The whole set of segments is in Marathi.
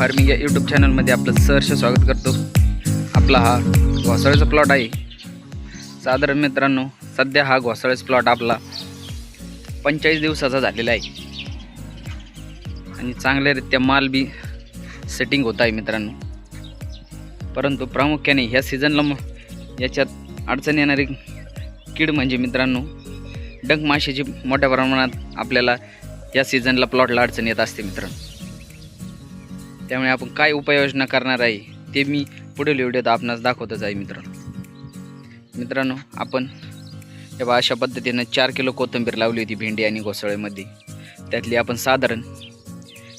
फार्मिंग या यूट्यूब चॅनलमध्ये आपलं सहर्ष स्वागत करतो। आपला हा घोसाळ्याचा प्लॉट आहे। साधारण मित्रांनो सध्या हा घोसाळ्याचा प्लॉट आपला 45 दिवसाचा झालेला आहे आणि चांगल्यारीत्या माल बी सेटिंग होत आहे मित्रांनो। परंतु प्रामुख्याने ह्या सीझनला याच्यात अडचण येणारी कीड म्हणजे मित्रांनो डंक माशीची मोठ्या प्रमाणात आपल्याला या सीझनला प्लॉटला अडचण येत असते मित्रांनो। त्यामुळे आपण काय उपाययोजना करणार आहे ते मी पुढील व्हिडिओत आपणास दाखवतच आहे मित्रांनो। आपण तेव्हा अशा पद्धतीने 4 किलो कोथिंबीर लावली होती भेंडी आणि घोसाळ्यामध्ये। त्यातली आपण साधारण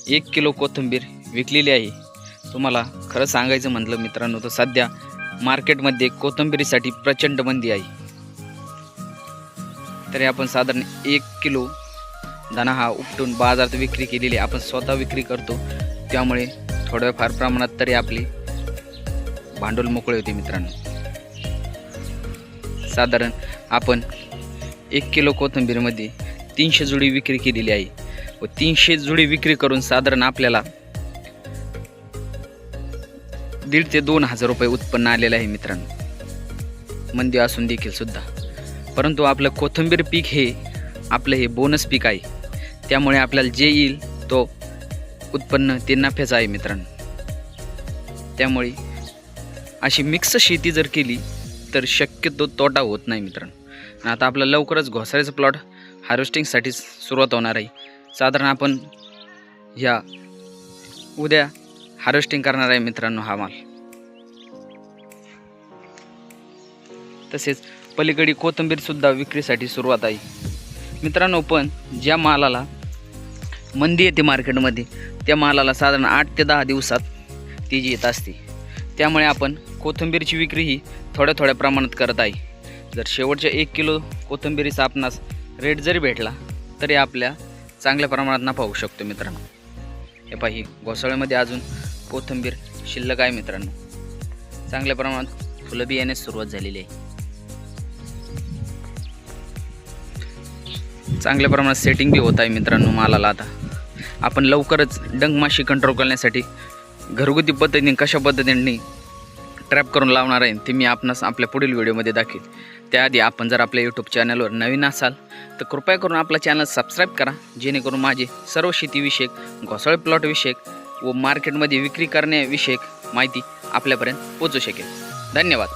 1 किलो कोथिंबीर विकलेली आहे। तुम्हाला खरं सांगायचं म्हटलं मित्रांनो तर सध्या मार्केटमध्ये कोथिंबीरीसाठी प्रचंड मंदी आहे। तरी आपण साधारण 1 किलो दाणा हा उपटून बाजारात विक्री केलेली आपण स्वतः विक्री करतो, त्यामुळे थोड्या फार प्रमाणात तरी आपली भांडवल मोकळे होते मित्रांनो। साधारण आपण 1 किलो कोथिंबीरमध्ये 300 जुडी विक्री केलेली आहे व 300 जुडी विक्री करून साधारण आपल्याला 1,500 ते 2,000 रुपये उत्पन्न आलेलं आहे मित्रांनो, मंदी असून देखील सुद्धा। परंतु आपलं कोथिंबीर पीक हे आपलं हे बोनस पीक आहे, त्यामुळे आपल्याला जे येईल तो उत्पन्न ते नफ्याचं आहे मित्रांनो। त्यामुळे अशी मिक्स शेती जर केली तर शक्यतो तोटा होत नाही मित्रांनो। आता आपला लवकरच घोसाळ्याचा प्लॉट हार्वेस्टिंगसाठी सुरुवात होणार आहे। साधारण आपण ह्या उद्या हार्वेस्टिंग करणार आहे मित्रांनो हा माल। तसेच पलीकडे कोथिंबीर सुद्धा विक्रीसाठी सुरुवात आहे मित्रांनो। पण ज्या मालाला मंदी येते मार्केटमध्ये त्या मालाला साधारण 8 ते 10 दिवसात तेजी येत असते, त्यामुळे आपण कोथिंबीरची विक्री ही थोड्या प्रमाणात करत आहे। जर शेवटच्या 1 किलो कोथिंबीरीचा आपणास रेट जरी भेटला तरी आपल्या चांगल्या प्रमाणात नफा होऊ शकतो मित्रांनो। हे पहा ही घोसाळ्यामध्ये अजून कोथिंबीर शिल्लक आहे मित्रांनो। चांगल्या प्रमाणात फुलं बी येण्यास सुरुवात झालेली आहे। चांगल्या प्रमाणात सेटिंग बी होत आहे मित्रांनो मालाला। आता आपण लवकरच डंक माशी कंट्रोल करण्यासाठी घरगुती पद्धतीने कशा पद्धतीने ट्रॅप करून लावणार आहे ते मी आपणास आपल्या पुढील व्हिडिओमध्ये दाखवेल। त्याआधी आपण जर आपल्या यूट्यूब चॅनलवर नवीन असाल तर कृपया करून आपला चॅनल सबस्क्राईब करा, जेणेकरून माझे सर्व शेतीविषयक घोसाळे प्लॉट विषयक व मार्केटमध्ये विक्री करण्याविषयक माहिती आपल्यापर्यंत पोहोचू शकेल। धन्यवाद।